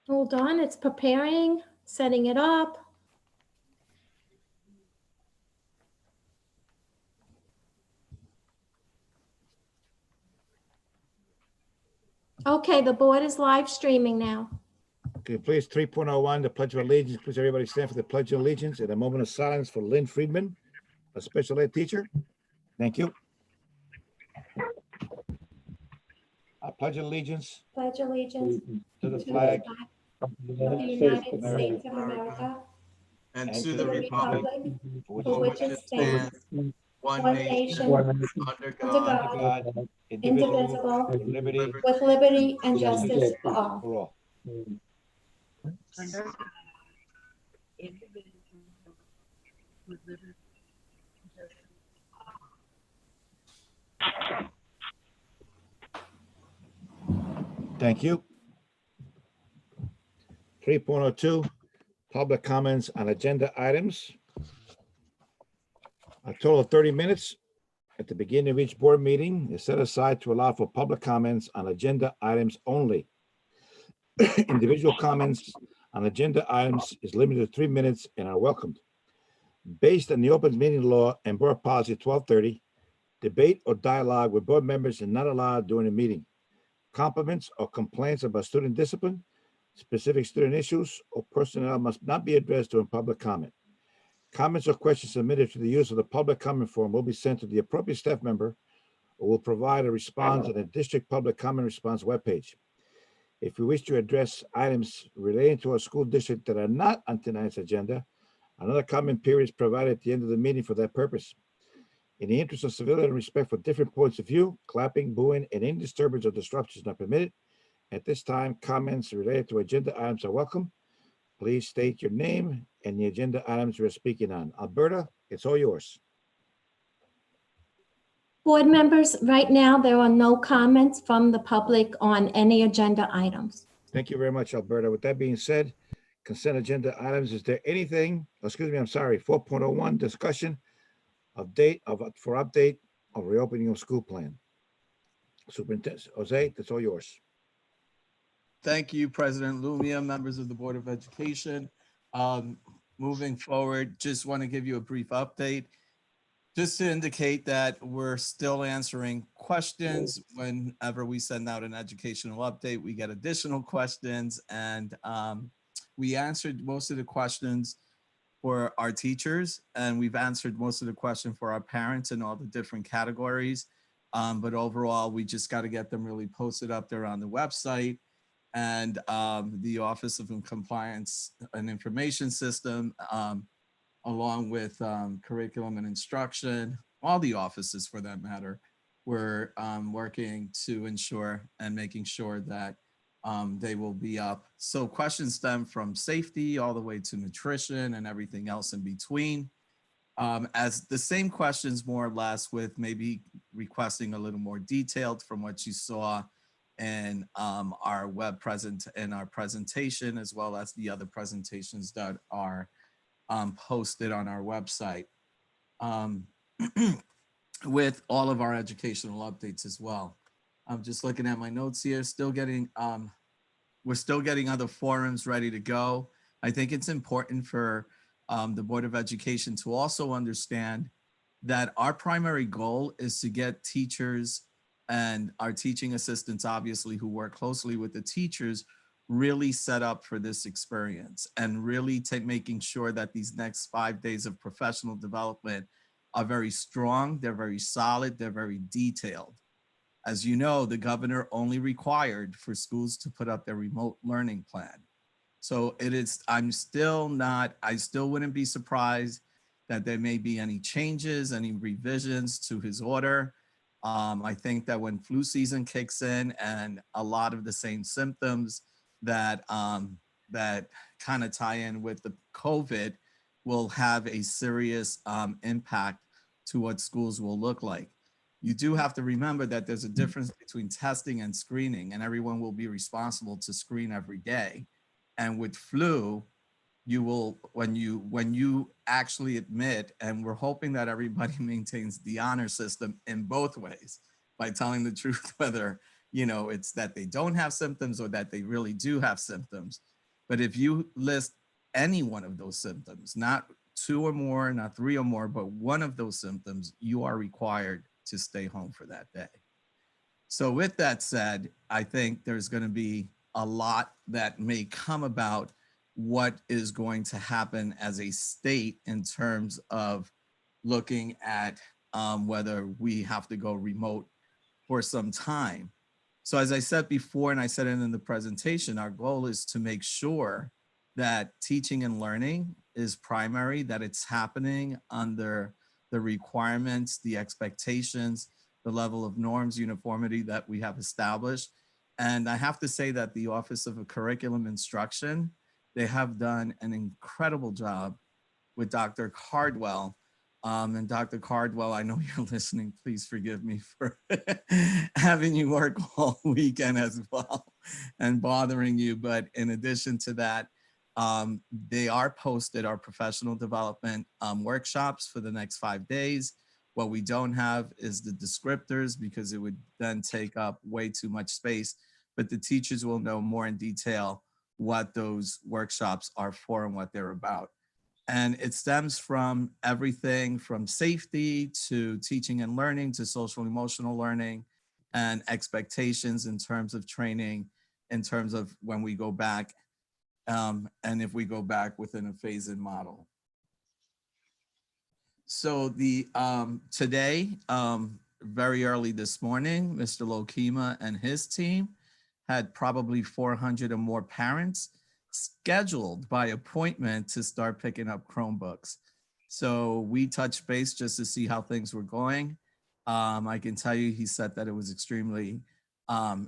Hold on, it's preparing, setting it up. Okay, the board is live streaming now. Okay, please, 3.01, the Pledge of Allegiance. Please, everybody stand for the Pledge of Allegiance and a moment of silence for Lynn Friedman, a special ed teacher. Thank you. I pledge allegiance Pledge allegiance to the flag of the United States of America and and to the republic for which it stands, one one nation, nation, under under God, under God, God, indivisible, with liberty with liberty and justice for all. for all. Thank you. 3.02, public comments on agenda items. A total of 30 minutes at the beginning of each board meeting is set aside to allow for public comments on agenda items only. Individual comments on agenda items is limited to 3 minutes and are welcomed. Based on the open meeting law and board policy 1230, debate or dialogue with board members is not allowed during the meeting. Compliments or complaints about student discipline, specific student issues, or personnel must not be addressed during public comment. Comments or questions submitted to the use of the public comment form will be sent to the appropriate staff member or will provide a response on the district public comment response webpage. If you wish to address items relating to a school district that are not on tonight's agenda, another comment period is provided at the end of the meeting for that purpose. In the interest of civility and respect for different points of view, clapping, booing, and any disturbance or disruption is not permitted. At this time, comments related to agenda items are welcome. Please state your name and the agenda items you're speaking on. Alberta, it's all yours. Board members, right now, there are no comments from the public on any agenda items. Thank you very much, Alberta. With that being said, consent agenda items, is there anything, excuse me, I'm sorry, 4.01, discussion of date for update of reopening of school plan. Superintendent Jose, that's all yours. Thank you, President Lumia, members of the Board of Education. Moving forward, just want to give you a brief update, just to indicate that we're still answering questions. Whenever we send out an educational update, we get additional questions, and we answered most of the questions for our teachers, and we've answered most of the questions for our parents in all the different categories. But overall, we just got to get them really posted up there on the website. And the Office of Compliance and Information System, along with curriculum and instruction, all the offices for that matter, we're working to ensure and making sure that they will be up. So questions stem from safety all the way to nutrition and everything else in between. As the same questions more or less, with maybe requesting a little more detailed from what you saw in our web presentation, as well as the other presentations that are posted on our website, with all of our educational updates as well. I'm just looking at my notes here, we're still getting other forums ready to go. I think it's important for the Board of Education to also understand that our primary goal is to get teachers and our teaching assistants, obviously, who work closely with the teachers, really set up for this experience, and really making sure that these next 5 days of professional development are very strong, they're very solid, they're very detailed. As you know, the governor only required for schools to put up their remote learning plan. So I still wouldn't be surprised that there may be any changes, any revisions to his order. I think that when flu season kicks in and a lot of the same symptoms that kind of tie in with the COVID will have a serious impact to what schools will look like. You do have to remember that there's a difference between testing and screening, and everyone will be responsible to screen every day. And with flu, you will, when you actually admit, and we're hoping that everybody maintains the honor system in both ways by telling the truth, whether it's that they don't have symptoms or that they really do have symptoms. But if you list any one of those symptoms, not 2 or more, not 3 or more, but one of those symptoms, you are required to stay home for that day. So with that said, I think there's going to be a lot that may come about what is going to happen as a state in terms of looking at whether we have to go remote for some time. So as I said before, and I said it in the presentation, our goal is to make sure that teaching and learning is primary, that it's happening under the requirements, the expectations, the level of norms, uniformity that we have established. And I have to say that the Office of Curriculum Instruction, they have done an incredible job with Dr. Cardwell. And Dr. Cardwell, I know you're listening. Please forgive me for having you work all weekend as well and bothering you. But in addition to that, they are posted our professional development workshops for the next 5 days. What we don't have is the descriptors because it would then take up way too much space, but the teachers will know more in detail what those workshops are for and what they're about. And it stems from everything from safety to teaching and learning to social emotional learning and expectations in terms of training, in terms of when we go back and if we go back within a phase-in model. So the today, very early this morning, Mr. Lokema and his team had probably 400 or more parents scheduled by appointment to start picking up Chromebooks. So we touched base just to see how things were going. I can tell you, he said that it was extremely,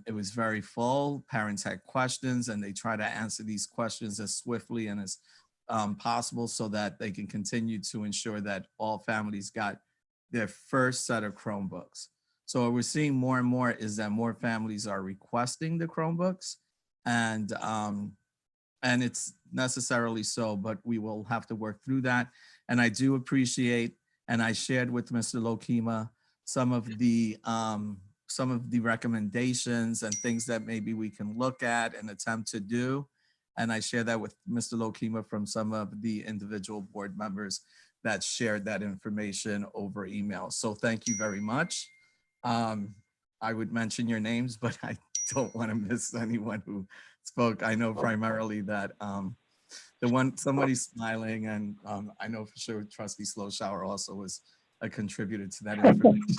it was very full. Parents had questions and they try to answer these questions as swiftly and as possible so that they can continue to ensure that all families got their first set of Chromebooks. So what we're seeing more and more is that more families are requesting the Chromebooks, and it's necessarily so, but we will have to work through that. And I do appreciate, and I shared with Mr. Lokema some of the recommendations and things that maybe we can look at and attempt to do. And I share that with Mr. Lokema from some of the individual board members that shared that information over email. So thank you very much. I would mention your names, but I don't want to miss anyone who spoke. I know primarily that somebody's smiling, and I know for sure Trustee Sloshower also was a contributor to that information.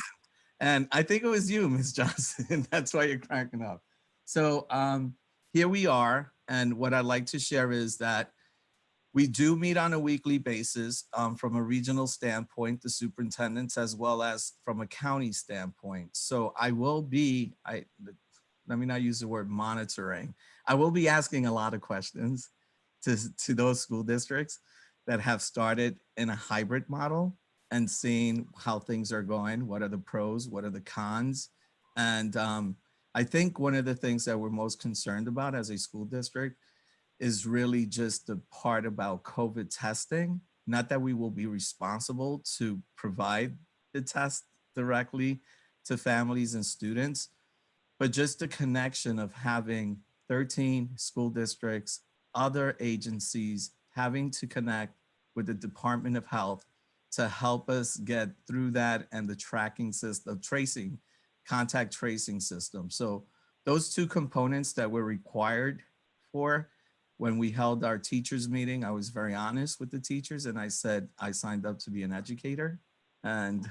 And I think it was you, Ms. Johnson. That's why you're cracking up. So here we are. And what I'd like to share is that we do meet on a weekly basis from a regional standpoint, the superintendents, as well as from a county standpoint. So I will be, let me not use the word monitoring. I will be asking a lot of questions to those school districts that have started in a hybrid model and seeing how things are going. What are the pros? What are the cons? And I think one of the things that we're most concerned about as a school district is really just the part about COVID testing. Not that we will be responsible to provide the test directly to families and students, but just the connection of having 13 school districts, other agencies having to connect with the Department of Health to help us get through that, and the tracking system, contact tracing system. So those two components that were required for. When we held our teachers meeting, I was very honest with the teachers and I said, I signed up to be an educator, and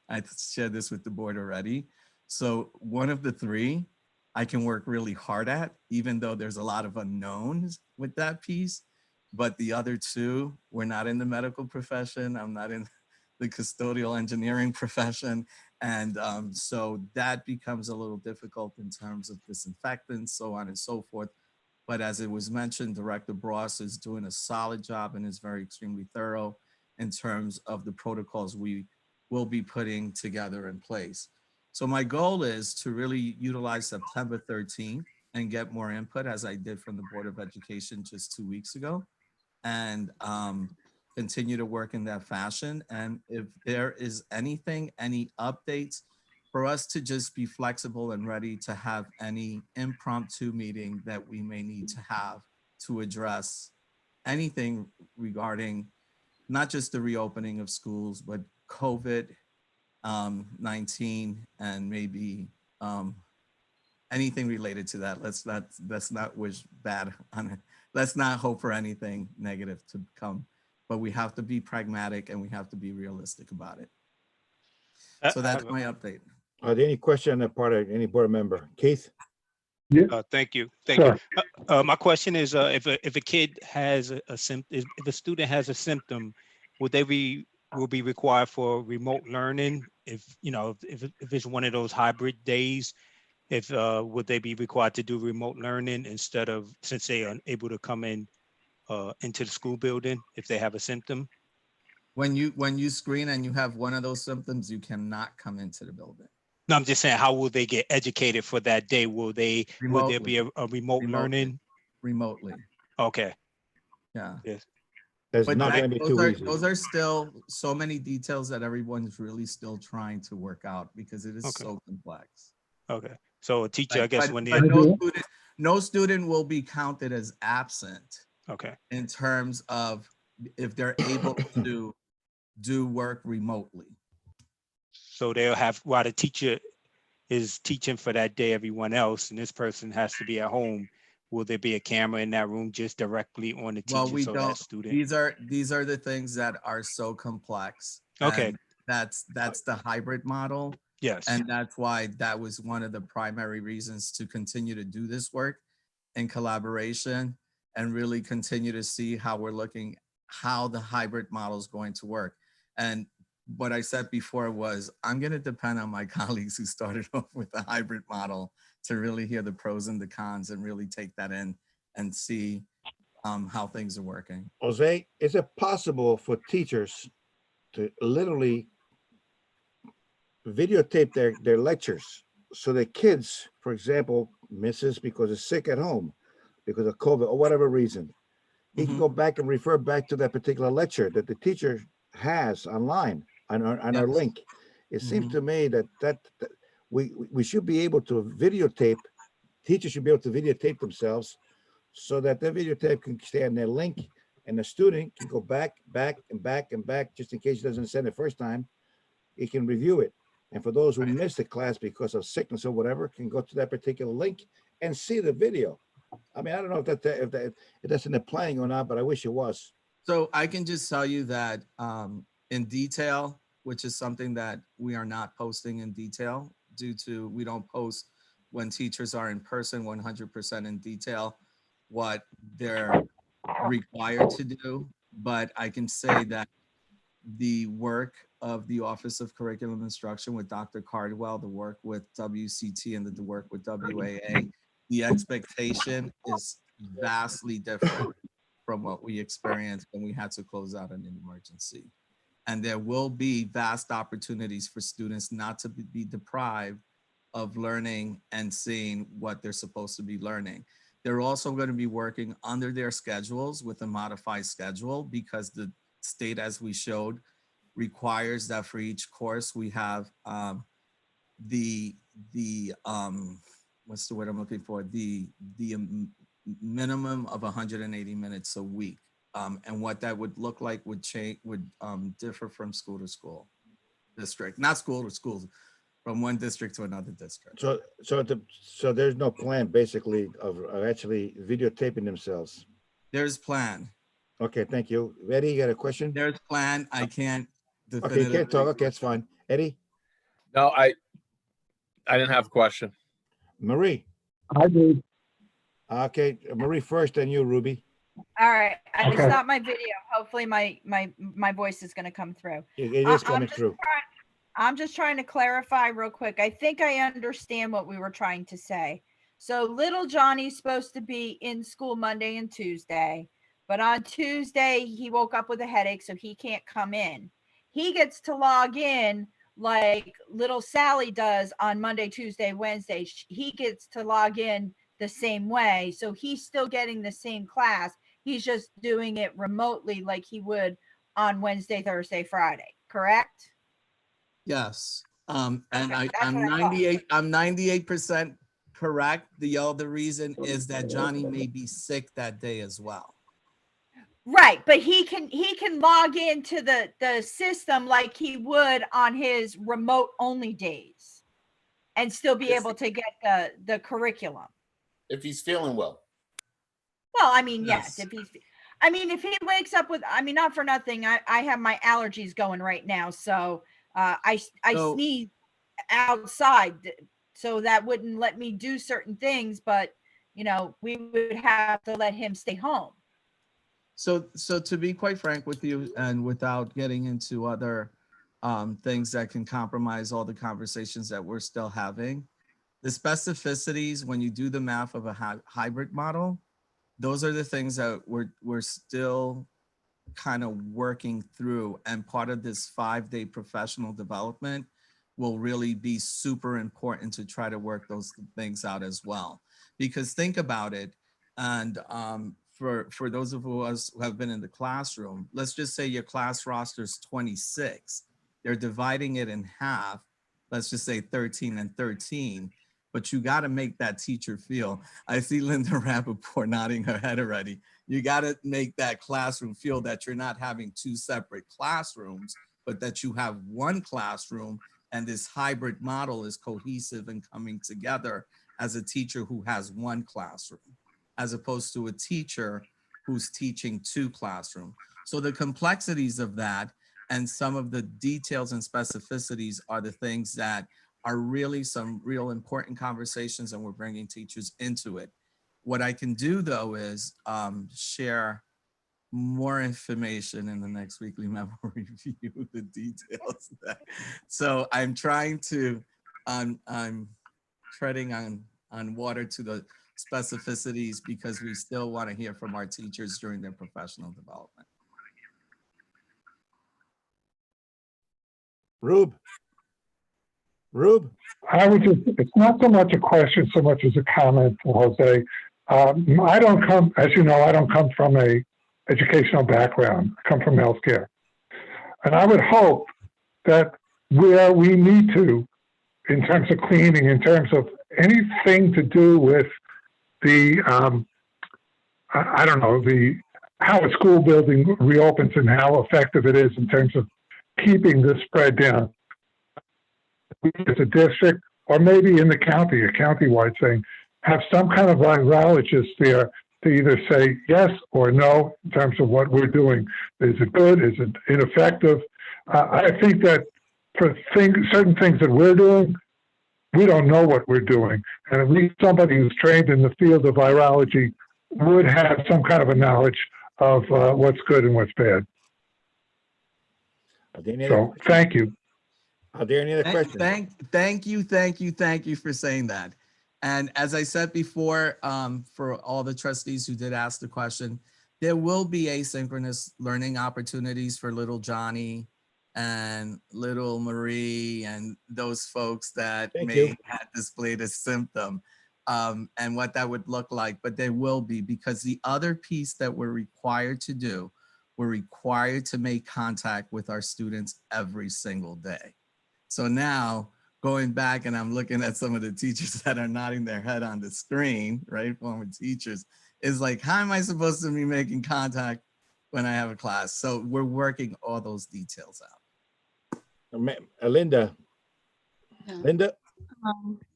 I shared this with the board already. So one of the three I can work really hard at, even though there's a lot of unknowns with that piece, but the other two, we're not in the medical profession. I'm not in the custodial engineering profession. And so that becomes a little difficult in terms of disinfectants, so on and so forth. But as it was mentioned, Director Bross is doing a solid job and is very extremely thorough in terms of the protocols we will be putting together in place. So my goal is to really utilize September 13th and get more input, as I did from the Board of Education just 2 weeks ago, and continue to work in that fashion. And if there is anything, any updates, for us to just be flexible and ready to have any impromptu meeting that we may need to have to address anything regarding not just the reopening of schools, but COVID 19 and maybe anything related to that. Let's not wish bad on it. Let's not hope for anything negative to come, but we have to be pragmatic and we have to be realistic about it. So that's my update. Are there any question on the part of any board member? Keith? Thank you. Thank you. My question is, if a kid has a symptom, if a student has a symptom, will be required for remote learning? If it's one of those hybrid days, would they be required to do remote learning instead of, since they are able to come in into the school building if they have a symptom? When you screen and you have one of those symptoms, you cannot come into the building. No, I'm just saying, how will they get educated for that day? Will there be a remote learning? Remotely. Okay. Yeah. Yes. There's But not going to be too easy. those are still so many details that everyone's really still trying to work out because it is so complex. Okay. So a teacher, Like, I guess, but, when but no student will be counted as absent. Okay. In terms of if they're able to do work remotely. So they'll have, while the teacher is teaching for that day, everyone else, and this person has to be at home, will there be a camera in that room just directly on the teacher? Well, we so don't. That student... These are the things that are so complex. Okay. And that's the hybrid model. Yes. And that's why that was one of the primary reasons to continue to do this work in collaboration and really continue to see how how the hybrid model is going to work. And what I said before was, I'm going to depend on my colleagues who started off with the hybrid model to really hear the pros and the cons and really take that in and see how things are working. Jose, is it possible for teachers to literally videotape their lectures so the kids, for example, misses because they're sick at home because of COVID or whatever reason, he can go back and refer back to that particular lecture that the teacher has online on our link. It seems to me that we should be able to videotape. Teachers should be able to videotape themselves so that their videotape can stay on their link, and the student can go back, just in case he doesn't send it first time. He can review it. And for those who missed the class because of sickness or whatever, can go to that particular link and see the video. I mean, I don't know if that's in the planning or not, but I wish it was. So I can just tell you that in detail, which is something that we are not posting in detail due to, we don't post when teachers are in person 100% in detail what they're required to do. But I can say that the work of the Office of Curriculum Instruction with Dr. Cardwell, the work with WCT and the work with WAA, the expectation is vastly different from what we experienced when we had to close out in an emergency. And there will be vast opportunities for students not to be deprived of learning and seeing what they're supposed to be learning. They're also going to be working under their schedules with a modified schedule because the state, as we showed, requires that for each course we have what's the word I'm looking for? The minimum of 180 minutes a week. And what that would look like would differ from school to school, district, not school to school, from one district to another district. So there's no plan basically of actually videotaping themselves. There's plan. Okay, thank you. Eddie, you got a question? There's plan. I can't. Okay, you can't talk. Okay, that's fine. Eddie? No, I didn't have a question. Marie? I do. Okay, Marie first, then you, Ruby. All right, I Okay. stopped my video. Hopefully my voice is going to come through. It is coming through. I'm just trying to clarify real quick. I think I understand what we were trying to say. So little Johnny's supposed to be in school Monday and Tuesday, but on Tuesday he woke up with a headache, so he can't come in. He gets to log in like little Sally does on Monday, Tuesday, Wednesday. He gets to log in the same way. So he's still getting the same class. He's just doing it remotely like he would on Wednesday, Thursday, Friday, correct? Yes. And Okay, I'm 98% correct. The other reason is that Johnny may be sick that day as well. Right, but he can log into the system like he would on his remote only days and still be able to get the curriculum. If he's feeling well. Well, I mean, yes, Yes. if he wakes up with, I mean, not for nothing, I have my allergies going right now, so I So- sneeze outside, so that wouldn't let me do certain things, but you know, we would have to let him stay home. So to be quite frank with you, and without getting into other things that can compromise all the conversations that we're still having, the specificities, when you do the math of a hybrid model, those are the things that we're still kind of working through. And part of this 5-day professional development will really be super important to try to work those things out as well. Because think about it, and for those of us who have been in the classroom, let's just say your class roster is 26. They're dividing it in half, let's just say 13 and 13, but you got to make that teacher feel. I see Linda Rappaport nodding her head already. You got to make that classroom feel that you're not having 2 separate classrooms, but that you have one classroom, and this hybrid model is cohesive and coming together as a teacher who has one classroom, as opposed to a teacher who's teaching 2 classrooms. So the complexities of that and some of the details and specificities are the things that are really some real important conversations, and we're bringing teachers into it. What I can do though is share more information in the next weekly memo review, the details. So I'm trying to, I'm treading on water to the specificities, because we still want to hear from our teachers during their professional development. Rube? I would just, it's not so much a question so much as a comment for Jose. I don't come, as you know, I don't come from a educational background. I come from healthcare. And I would hope that where we need to, in terms of cleaning, in terms of anything to do with the, I don't know, how a school building reopens and how effective it is in terms of keeping the spread down. We as a district, or maybe in the county, a county-wide thing, have some kind of virologist there to either say yes or no in terms of what we're doing. Is it good? Is it ineffective? I think that for certain things that we're doing, we don't know what we're doing. And at least somebody who's trained in the field of virology would have some kind of a knowledge of what's good and what's bad. Are there any So other, thank you. are there any other questions? Thank you for saying that. And as I said before, for all the trustees who did ask the question, there will be asynchronous learning opportunities for little Johnny and little Marie and those folks that Thank you. have displayed a symptom, and what that would look like. But there will be, because the other piece that we're required to do, we're required to make contact with our students every single day. So now going back, and I'm looking at some of the teachers that are nodding their head on the screen, right? Former teachers, is like, how am I supposed to be making contact when I have a class? So we're working all those details out. Linda? Yeah. Linda?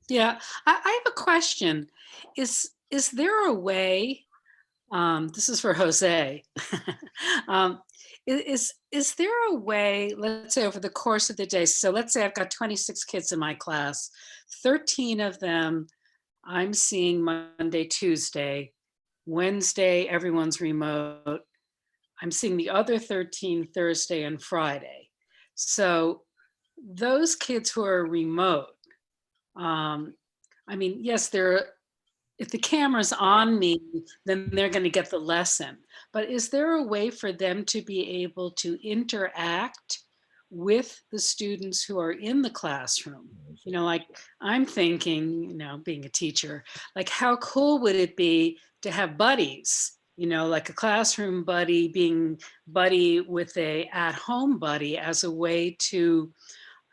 Yeah, I have a question. Is there a way, this is for Jose, is there a way, let's say over the course of the day, so let's say I've got 26 kids in my class, 13 of them I'm seeing Monday, Tuesday, Wednesday, everyone's remote. I'm seeing the other 13 Thursday and Friday. So those kids who are remote, I mean, yes, if the camera's on me, then they're going to get the lesson. But is there a way for them to be able to interact with the students who are in the classroom? You know, like I'm thinking, you know, being a teacher, like how cool would it be to have buddies? You know, like a classroom buddy being buddy with a at-home buddy as a way to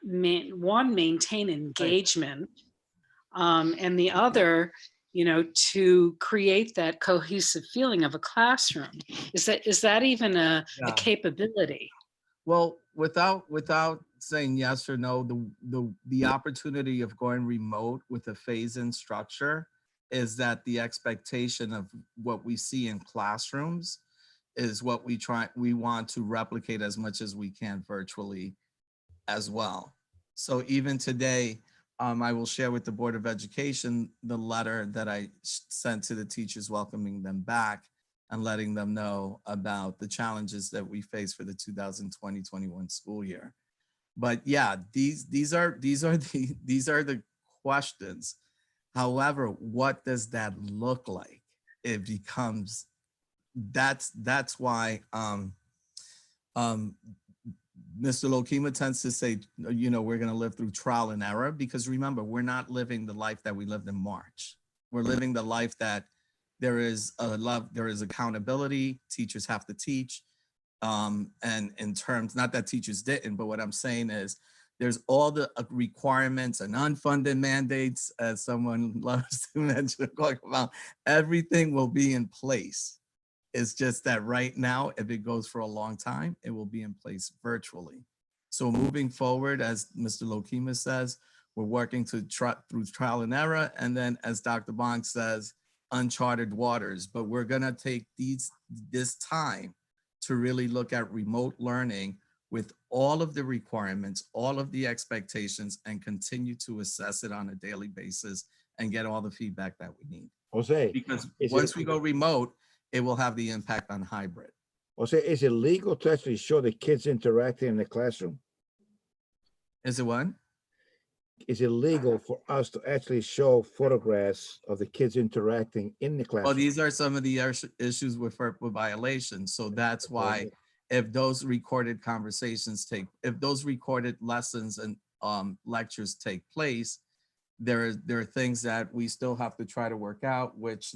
maintain engagement. And the other, to create that cohesive feeling of a classroom. Is that even a Yeah. capability? Well, without saying yes or no, the opportunity of going remote with a phase-in structure is that the expectation of what we see in classrooms is what we want to replicate as much as we can virtually as well. So even today, I will share with the Board of Education the letter that I sent to the teachers welcoming them back and letting them know about the challenges that we face for the 2020-21 school year. But yeah, these are the questions. However, what does that look like? It becomes that's why Mr. Lokima tends to say, we're going to live through trial and error, because remember, we're not living the life that we lived in March. We're living the life that there is accountability. Teachers have to teach. And in terms, not that teachers didn't, but what I'm saying is there's all the requirements and unfunded mandates, as someone loves to mention, talk about. Everything will be in place. It's just that right now, if it goes for a long time, it will be in place virtually. So moving forward, as Mr. Lokima says, we're working through trial and error. And then, as Dr. Bong says, uncharted waters. But we're gonna take this time to really look at remote learning with all of the requirements, all of the expectations, and continue to assess it on a daily basis and get all the feedback that we need. Jose, Because once we go remote, it will have the impact on hybrid. Jose, is it legal to actually show the kids interacting in the classroom? Is it what? Is it legal for us to actually show photographs of the kids interacting in the classroom? Well, these are some of the issues with FERPA violations. So that's why if those recorded if those recorded lessons and lectures take place, there are things that we still have to try to work out, which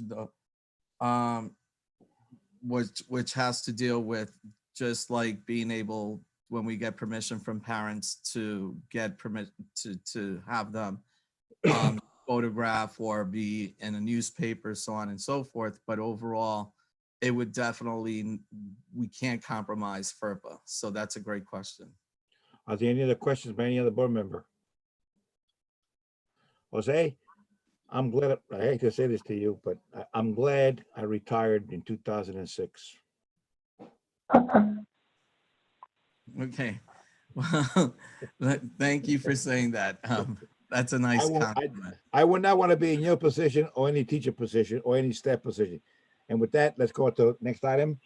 has to deal with just like being able, when we get permission from parents to get permission to have them photograph or be in a newspaper, so on and so forth. But overall, it would definitely, we can't compromise FERPA. So that's a great question. Are there any other questions by any other board member? Jose, I'm glad, I hate to say this to you, but I'm glad I retired in 2006. Okay. Well, thank you for saying that. That's a nice compliment. I would not want to be in your position or any teacher position or any staff position. And with that, let's go to the next item,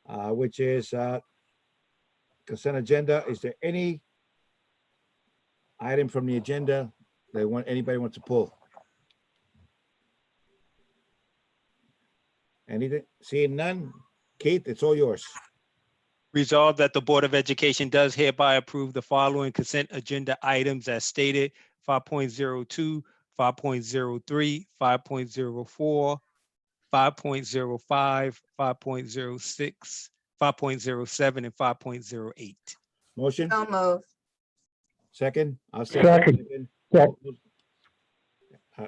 which is consent agenda. Is there any item from the agenda that anybody wants to pull? Anything? Seeing none? Keith, it's all yours. Resolved that the Board of Education does hereby approve the following consent agenda items as stated: 5.02, 5.03, 5.04, 5.05, 5.06, 5.07, and 5.08. Motion? So moved. Second? I'll Second. Yeah.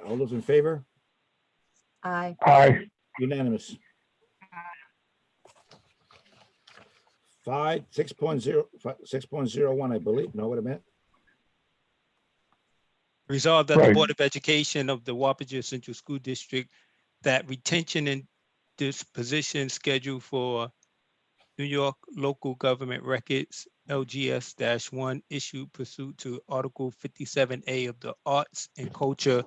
All those in favor? Aye. Aye. Unanimous. 6.01, I believe. No, what I meant? Resolved that the Right. Board of Education of the Wapager Central School District, that retention and disposition schedule for New York Local Government Records LGS-1 issued pursuant to Article 57A of the Arts and Cultural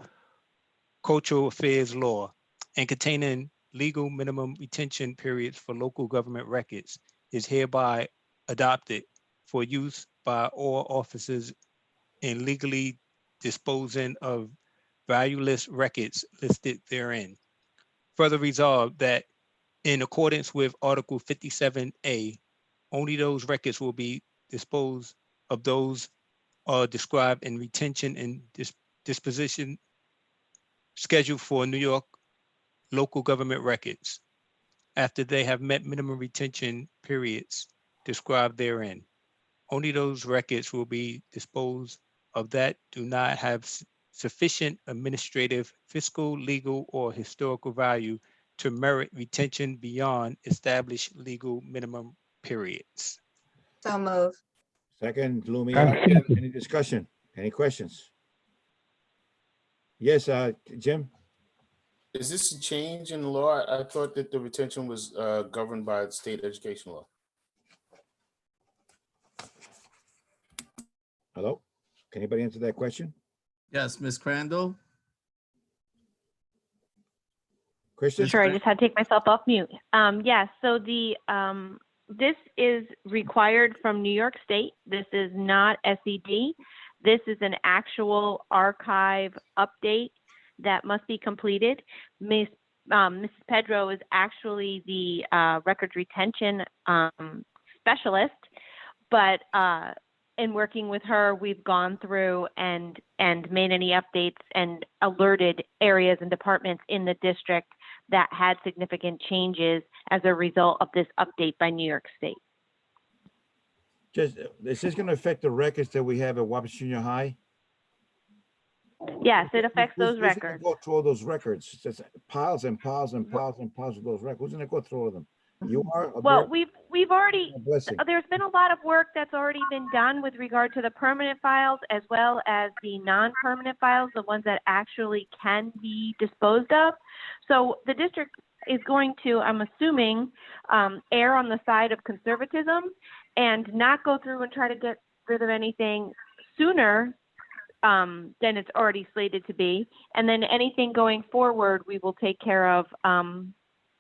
Affairs Law, and containing legal minimum retention periods for local government records, is hereby adopted for use by all officers in legally disposing of valueless records listed therein. Further resolved that in accordance with Article 57A, only those records will be disposed of those described in retention and disposition scheduled for New York local government records after they have met minimum retention periods described therein. Only those records will be disposed of that do not have sufficient administrative, fiscal, legal, or historical value to merit retention beyond established legal minimum periods. So move. Second, Lumia. Any discussion? Any questions? Yes, Jim? Is this a change in law? I thought that the retention was governed by the state education law. Hello? Can anybody answer that question? Yes, Ms. Crandall? Christian? Sure, I just had to take myself off mute. Yes, so this is required from New York State. This is not SED. This is an actual archive update that must be completed. Mrs. Pedro is actually the records retention specialist, but in working with her, we've gone through and made any updates and alerted areas and departments in the district that had significant changes as a result of this update by New York State. Is this going to affect the records that we have at Wabash Junior High? Yes, it affects those Who's gonna records. go through all those records? It's just piles and piles and piles and piles of those records. Who's going to go through all of them? You are? Well, we've already, Blessing. there's been a lot of work that's already been done with regard to the permanent files as well as the non-permanent files, the ones that actually can be disposed of. So the district is going to, I'm assuming, err on the side of conservatism and not go through and try to get rid of anything sooner than it's already slated to be. And then anything going forward, we will take care of,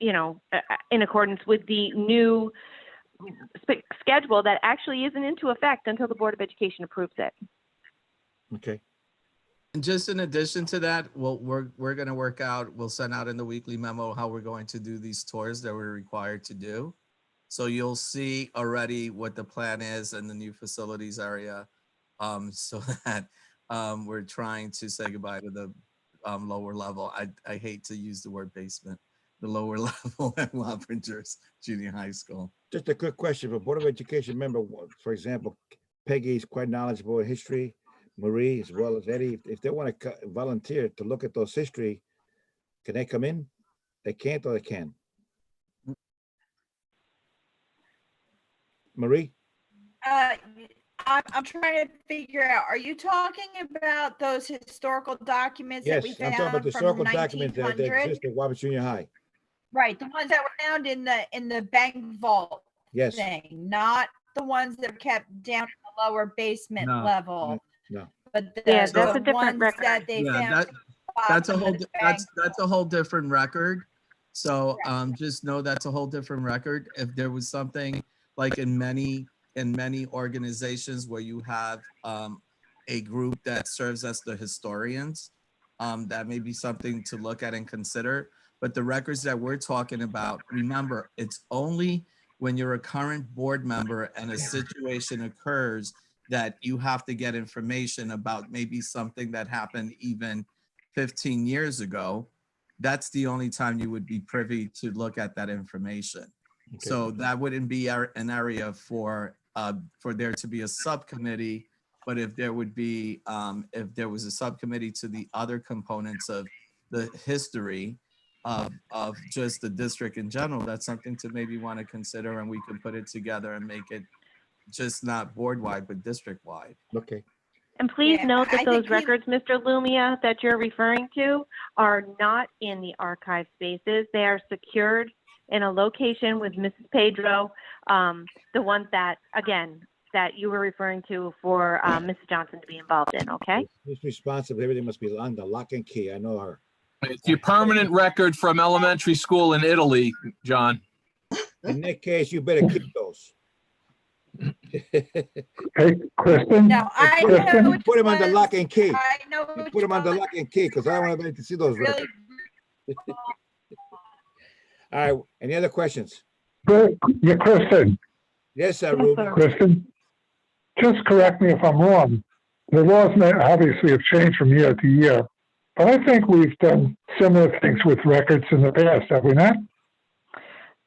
in accordance with the new schedule that actually isn't into effect until the Board of Education approves it. Okay. And just in addition to that, we're going to work out, we'll send out in the weekly memo how we're going to do these tours that we're required to do. So you'll see already what the plan is in the new facilities area, so that we're trying to say goodbye to the lower level. I hate to use the word basement, the lower level at Wappingers Junior High School. Just a quick question. For Board of Education member, for example, Peggy is quite knowledgeable in history, Marie as well as Eddie. If they want to volunteer to look at those history, can they come in? They can't or they can? Marie? I'm trying to figure out, are you talking about those historical documents that Yes, we I'm talking about found the from historical documents that 1900? exist at Wabash Junior High. Right, the ones that were found in the bank vault Yes. thing, not the ones that are kept down in the lower basement No, level. No. But Yeah, that's the a different ones record. that they Yeah, found. that's a whole in the bank that's a whole different record. So just know that's a whole different record. If there was something like in many organizations where you have a group that serves as the historians, that may be something to look at and consider. But the records that we're talking about, remember, it's only when you're a current board member and a situation occurs that you have to get information about maybe something that happened even 15 years ago. That's the only time you would be privy to look at that information. Okay. So that wouldn't be an area for there to be a subcommittee. But if there would be, if there was a subcommittee to the other components of the history of just the district in general, that's something to maybe want to consider, and we could put it together and make it just not board-wide, but district-wide. Okay. And please Yeah, note that I those think records, Mr. Lumia, that you're referring to are not in the archive spaces. They are secured in a location with Mrs. Pedro, the ones that, again, that you were referring to for Mrs. Johnson to be involved in, okay? Who's responsible? Everything must be on the lock and key. I know her. It's your permanent record from elementary school in Italy, John. In that case, you better keep those. Hey, Kristen? No, I Kristen? know. which Put them on the ones- lock and key. I know. You which put them on the ones lock and key because I don't want anybody to see those really- records. All right. Any other questions? Yeah, Kristen, Yes, Ruben. Kristen, just correct me if I'm wrong. The laws may obviously have changed from year to year, but I think we've done similar things with records in the past, have we not?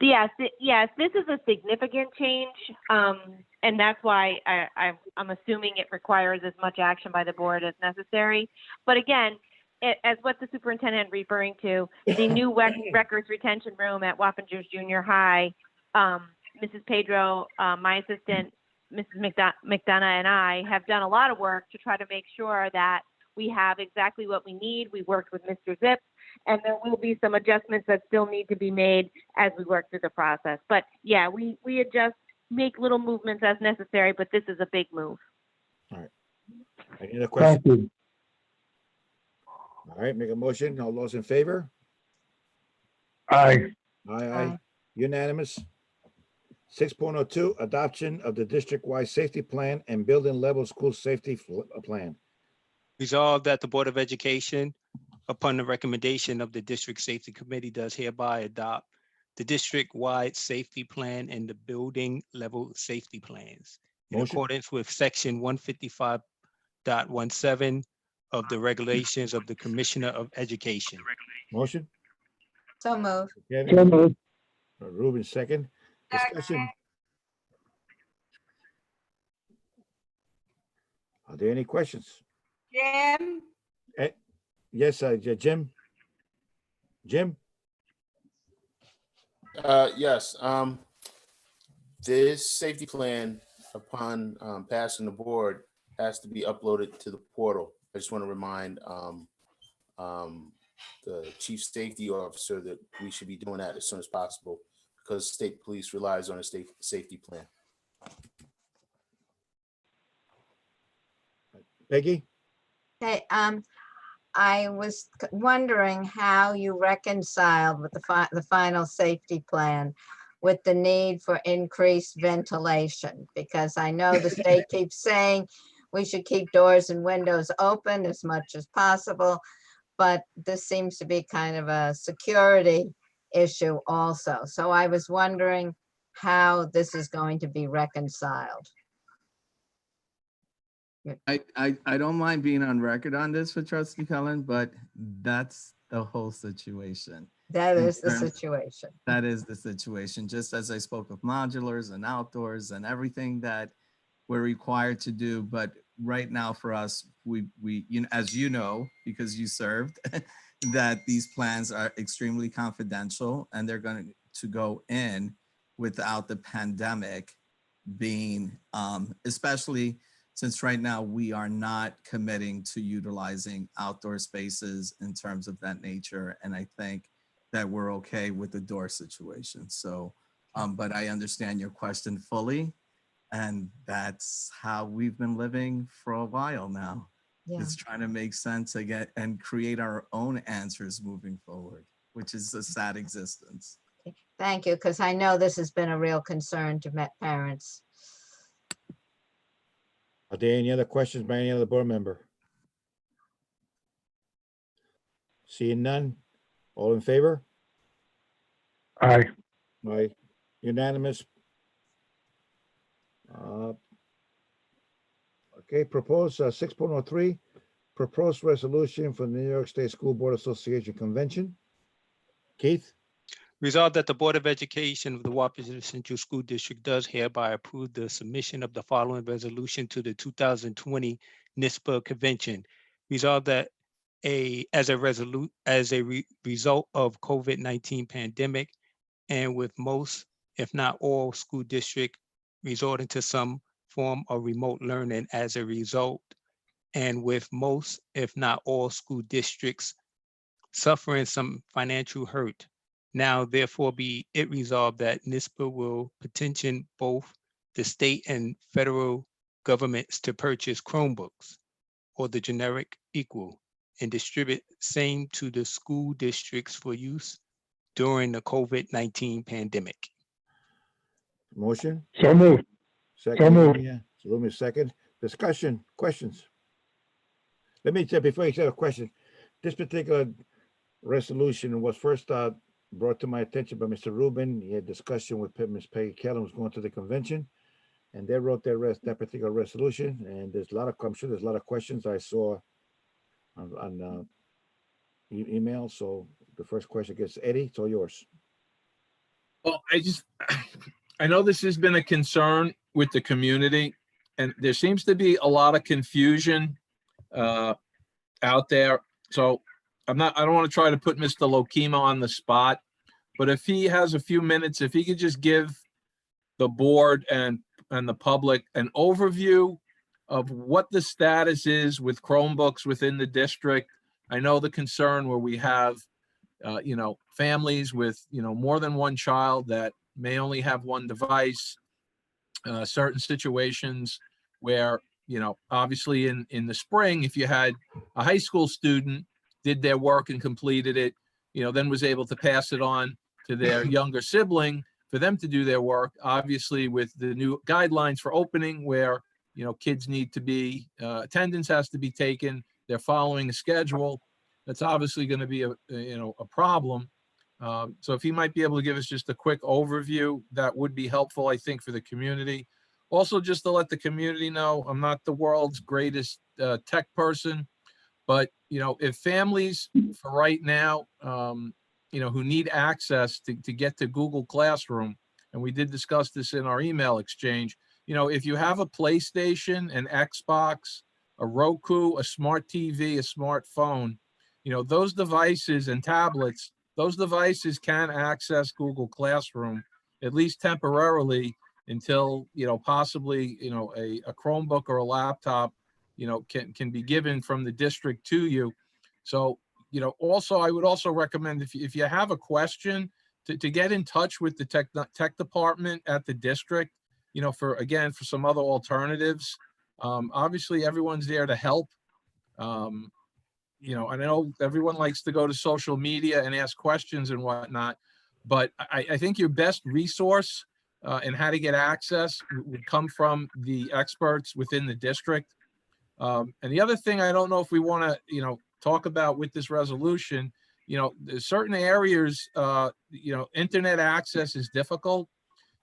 Yes, this is a significant change, and that's why I'm assuming it requires as much action by the board as necessary. But again, as what the superintendent referring to, the new records retention room at Wappingers Junior High, Mrs. Pedro, my assistant, Mrs. McDonough, and I have done a lot of work to try to make sure that we have exactly what we need. We worked with Mr. Zips, and there will be some adjustments that still need to be made as we work through the process. But yeah, we adjust, make little movements as necessary, but this is a big move. All right. Any other questions? Thank you. All right, make a motion. All those in favor? Aye. Aye. Unanimous. 6.02, adoption of the district-wide safety plan and building level school safety plan. Resolved that the Board of Education, upon the recommendation of the District Safety Committee, does hereby adopt the district-wide safety plan and the building level safety plans in Motion. accordance with section 155.17 of the regulations of the Commissioner of Education. Motion. So moved. Kevin, So moved. Ruben, second. Discussion. Are there any questions? Jim? Yes, Jim? Jim? Yes, this safety plan, upon passing the board, has to be uploaded to the portal. I just want to remind the chief safety officer that we should be doing that as soon as possible, because state police relies on a state safety plan. Peggy? Okay, I was wondering how you reconciled with the final safety plan with the need for increased ventilation, because I know the state keeps saying we should keep doors and windows open as much as possible, but this seems to be kind of a security issue also. So I was wondering how this is going to be reconciled. I don't mind being on record on this for Trustee Cullen, but that's the whole situation. That In is the terms- situation. That is the situation. Just as I spoke of modulars and outdoors and everything that we're required to do. But right now for us, we as you know, because you served, that these plans are extremely confidential and they're going to go in without the pandemic being, especially since right now we are not committing to utilizing outdoor spaces in terms of that nature. And I think that we're okay with the door situation. So, but I understand your question fully. And that's how we've been living for a while now. Yeah. It's trying to make sense again and create our own answers moving forward, which is a sad existence. Thank you, because I know this has been a real concern to parents. Are there any other questions by any other board member? Seeing none, all in favor? Aye. Aye. Unanimous. Okay, proposed 6.03, proposed resolution for the New York State School Board Association Convention. Keith? Resolved that the Board of Education of the Wappingers Central School District does hereby approve the submission of the following resolution to the 2020 NISPA Convention. Resolved that as a result of COVID-19 pandemic, and with most, if not all, school district resorting to some form of remote learning as a result, and with most, if not all, school districts suffering some financial hurt. Now, therefore, be it resolved that NISPA will petition both the state and federal governments to purchase Chromebooks or the generic equal and distribute same to the school districts for use during the COVID-19 pandemic. Motion? So moved. Second. moved. Yeah, so let me second. Discussion, questions? Let me say, before you say a question, this particular resolution was first brought to my attention by Mr. Rubin. He had discussion with Ms. Peggy Kellum, who's going to the convention, and they wrote that particular resolution. And there's a lot of, I'm sure there's a lot of questions I saw on email. So the first question gets Eddie, it's all yours. Well, I know this has been a concern with the community, and there seems to be a lot of confusion out there. So I don't want to try to put Mr. Lokema on the spot, but if he has a few minutes, if he could just give the board and the public an overview of what the status is with Chromebooks within the district. I know the concern where we have, families with, more than one child that may only have one device, certain situations where, obviously in the spring, if you had a high school student did their work and completed it, then was able to pass it on to their younger sibling for them to do their work. Obviously, with the new guidelines for opening where, kids need to be, attendance has to be taken, they're following a schedule. That's obviously going to be a problem. So if he might be able to give us just a quick overview, that would be helpful, I think, for the community. Also, just to let the community know, I'm not the world's greatest tech person, but, if families for right now, who need access to get to Google Classroom, and we did discuss this in our email exchange, if you have a PlayStation, an Xbox, a Roku, a smart TV, a smartphone, those devices and tablets, those devices can access Google Classroom, at least temporarily, until, possibly, a Chromebook or a laptop, can be given from the district to you. So, also, I would also recommend if you have a question to get in touch with the tech department at the district, for some other alternatives. Obviously, everyone's there to help. I know everyone likes to go to social media and ask questions and whatnot, but I think your best resource and how to get access would come from the experts within the district. And the other thing, I don't know if we want to, talk about with this resolution, there's certain areas, internet access is difficult.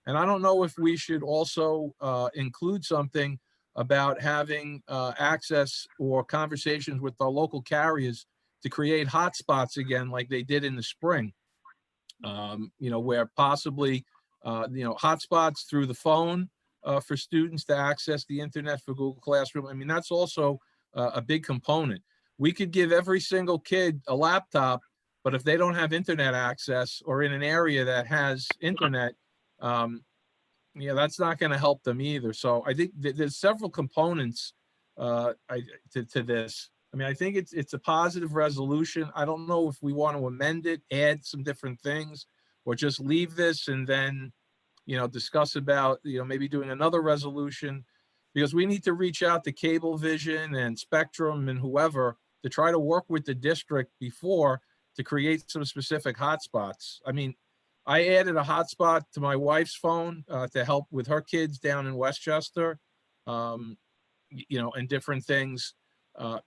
And I don't know if we should also include something about having access or conversations with our local carriers to create hotspots again, like they did in the spring, where possibly, hotspots through the phone for students to access the internet for Google Classroom. I mean, that's also a big component. We could give every single kid a laptop, but if they don't have internet access or in an area that has internet, that's not going to help them either. So I think there's several components to this. I mean, I think it's a positive resolution. I don't know if we want to amend it, add some different things, or just leave this and then, discuss about, maybe doing another resolution, because we need to reach out to Cablevision and Spectrum and whoever to try to work with the district before to create some specific hotspots. I mean, I added a hotspot to my wife's phone to help with her kids down in Westchester, and different things.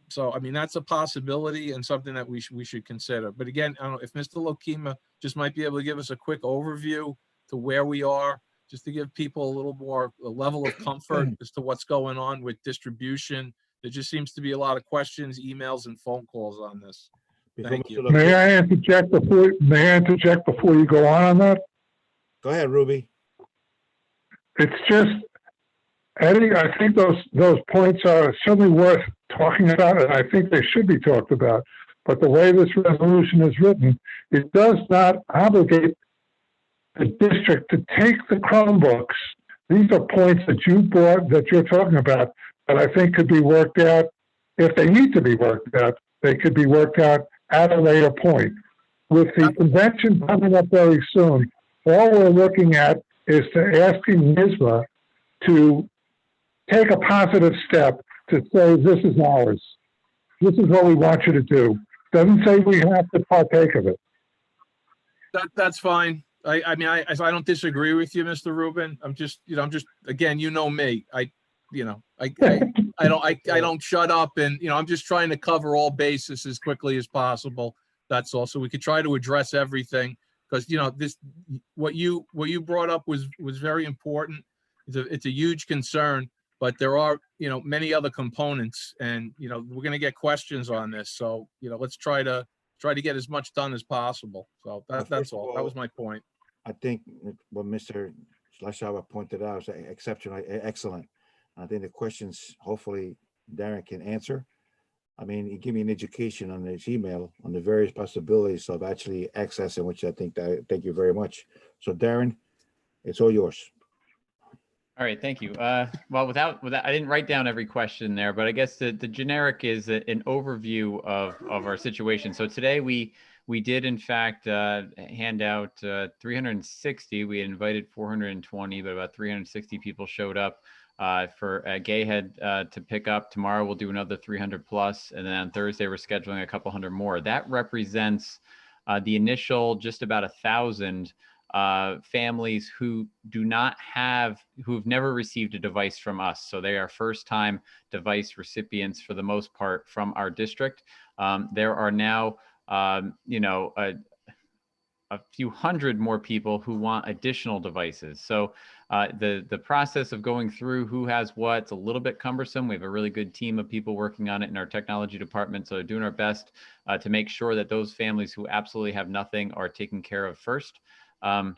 So, I mean, that's a possibility and something that we should consider. But again, I don't know if Mr. Lokema just might be able to give us a quick overview to where we are, just to give people a little more a level of comfort as to what's going on with distribution. There just seems to be a lot of questions, emails, and phone calls on this. Thank you. May I interject before you go on that? Go ahead, Ruby. It's just, Eddie, I think those points are certainly worth talking about, and I think they should be talked about. But the way this resolution is written, it does not obligate the district to take the Chromebooks. These are points that you're talking about that I think could be worked out. If they need to be worked out, they could be worked out at a later point. With the convention coming up very soon, all we're looking at is asking NISBA to take a positive step to say, this is ours. This is what we want you to do. Doesn't say we have to partake of it. That's fine. I mean, I don't disagree with you, Mr. Rubin. I'm just again, me. I don't shut up, and I'm just trying to cover all bases as quickly as possible. That's all. So we could try to address everything, because this what you brought up was very important. It's a huge concern, but there are many other components, and we're going to get questions on this. So let's try to get as much done as possible. So that's all. That was my point. I think what Mr. Schleishauer pointed out is exceptional, excellent. I think the questions, hopefully Darren can answer. I mean, he gave me an education on his email on the various possibilities of actually accessing, which I think that, thank you very much. So Darren, it's all yours. All right, thank you. Well, without, I didn't write down every question there, but I guess the generic is an overview of our situation. So today we did in fact hand out 360. We had invited 420, but about 360 people showed up for Gayhead to pick up. Tomorrow we'll do another 300 plus, and then on Thursday we're scheduling a couple hundred more. That represents the initial just about 1,000 families who who've never received a device from us. So they are first time device recipients for the most part from our district. There are now, a few hundred more people who want additional devices. So the process of going through who has what's a little bit cumbersome. We have a really good team of people working on it in our technology department. So they're doing our best to make sure that those families who absolutely have nothing are taken care of first. And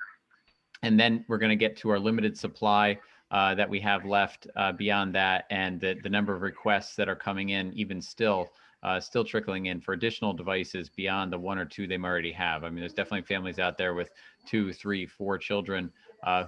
then we're going to get to our limited supply that we have left beyond that, and the number of requests that are coming in, even still trickling in for additional devices beyond the 1 or 2 they already have. I mean, there's definitely families out there with 2, 3, 4 children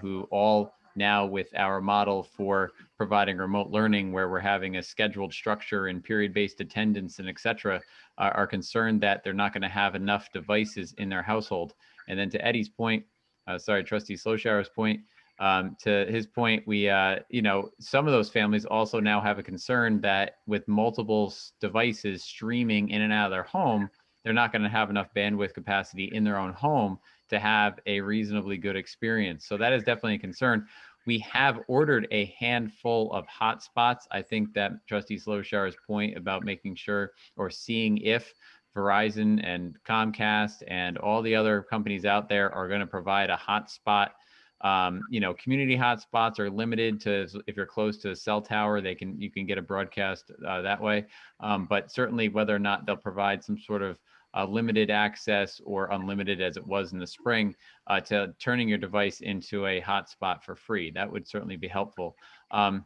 who all now, with our model for providing remote learning, where we're having a scheduled structure and period-based attendance and et cetera, are concerned that they're not going to have enough devices in their household. And then to Eddie's point, Trustee Sloshower's point, to his point, we, some of those families also now have a concern that with multiple devices streaming in and out of their home, they're not going to have enough bandwidth capacity in their own home to have a reasonably good experience. So that is definitely a concern. We have ordered a handful of hotspots. I think that Trustee Sloshower's point about making sure or seeing if Verizon and Comcast and all the other companies out there are going to provide a hotspot. Community hotspots are limited to, if you're close to a cell tower, you can get a broadcast that way. But certainly whether or not they'll provide some sort of limited access or unlimited, as it was in the spring, to turning your device into a hotspot for free, that would certainly be helpful. But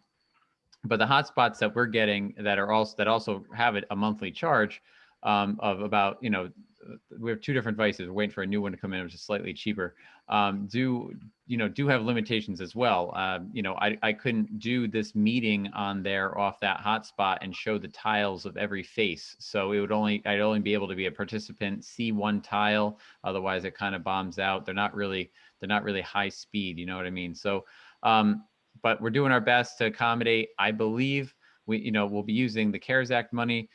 the hotspots that we're getting that also have a monthly charge of about, we have 2 different devices. We're waiting for a new one to come in, which is slightly cheaper. Do have limitations as well. I couldn't do this meeting on there off that hotspot and show the tiles of every face. So I'd only be able to be a participant, see one tile. Otherwise, it kind of bombs out. They're not really high speed. You know what I mean? So, but we're doing our best to accommodate. I believe we'll be using the CARES Act money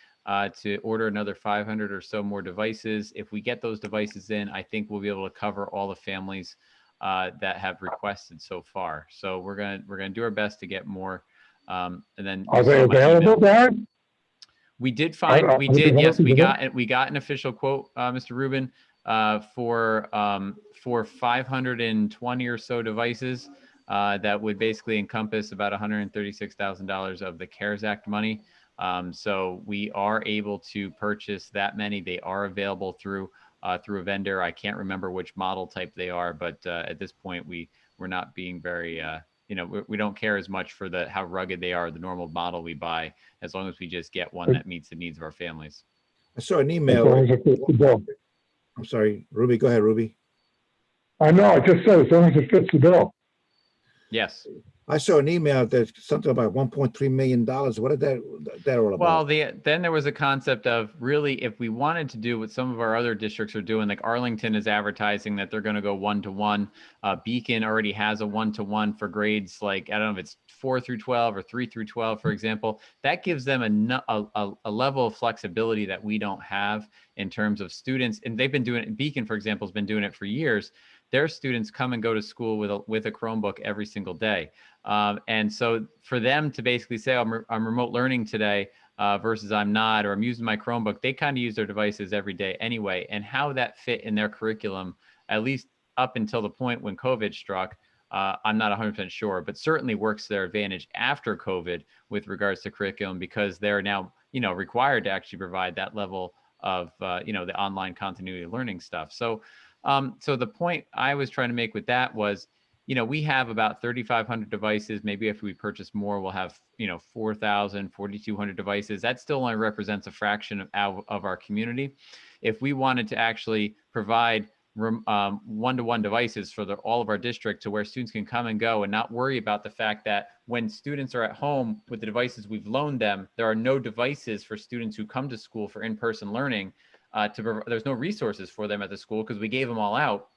to order another 500 or so more devices. If we get those devices in, I think we'll be able to cover all the families that have requested so far. So we're gonna do our best to get more. And then Are they available, Darren? We did yes, we got an official quote, Mr. Rubin, for 520 or so devices. That would basically encompass about $136,000 of the CARES Act money. So we are able to purchase that many. They are available through a vendor. I can't remember which model type they are, but at this point we're not being very, we don't care as much for how rugged they are, the normal model we buy, as long as we just get one that meets the needs of our families. I saw an email. I'm sorry, Ruby, go ahead, Ruby. I know, I just said as long as it fits the bill. Yes. I saw an email that's something about $1.3 million. What is that all about? Well, then there was a concept of really, if we wanted to do what some of our other districts are doing, like Arlington is advertising that they're going to go 1-to-1. Beacon already has a 1-to-1 for grades like, I don't know if it's 4 through 12 or 3 through 12, for example. That gives them a level of flexibility that we don't have in terms of students. And they've been doing it. Beacon, for example, has been doing it for years. Their students come and go to school with a Chromebook every single day. And so for them to basically say, I'm remote learning today versus I'm not, or I'm using my Chromebook, they kind of use their devices every day anyway. And how that fit in their curriculum, at least up until the point when COVID struck, I'm not 100% sure, but certainly works to their advantage after COVID with regards to curriculum, because they're now, required to actually provide that level of, the online continuity learning stuff. So So the point I was trying to make with that was, we have about 3,500 devices. Maybe if we purchase more, we'll have, 4,000, 4,200 devices. That still only represents a fraction of our community. If we wanted to actually provide one-to-one devices for all of our district to where students can come and go and not worry about the fact that when students are at home with the devices we've loaned them, there are no devices for students who come to school for in-person learning. There's no resources for them at the school because we gave them all out.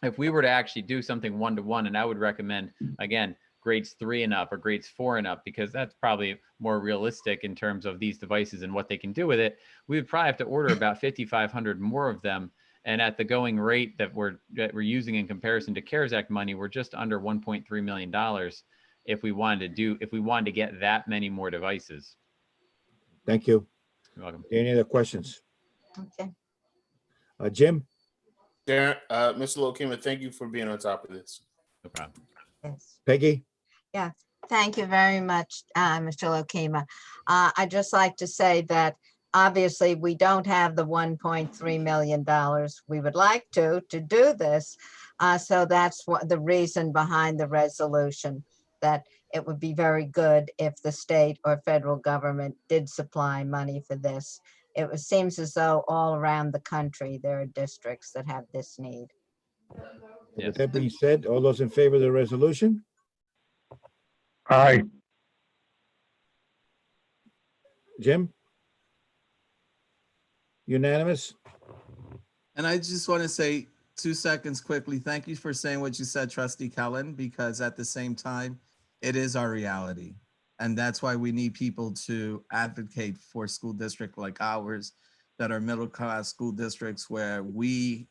If we were to actually do something one-to-one, and I would recommend, again, grades 3 and up or grades 4 and up, because that's probably more realistic in terms of these devices and what they can do with it, we would probably have to order about 5,500 more of them. And at the going rate that we're using in comparison to CARES Act money, we're just under $1.3 million if we wanted to get that many more devices. Thank you. You're welcome. Any other questions? Okay. Jim? Darren, Mr. Lokema, thank you for being on top of this. No problem. Yes. Peggy? Yeah, thank you very much, Mr. Lokema. I'd just like to say that obviously we don't have the $1.3 million. We would like to do this. So that's what the reason behind the resolution, that it would be very good if the state or federal government did supply money for this. It seems as though all around the country, there are districts that have this need. Yes. With that being said, all those in favor of the resolution? Aye. Jim? Unanimous? And I just want to say 2 seconds quickly. Thank you for saying what you said, Trustee Kellen, because at the same time, it is our reality. And that's why we need people to advocate for school district like ours that are middle class school districts where we,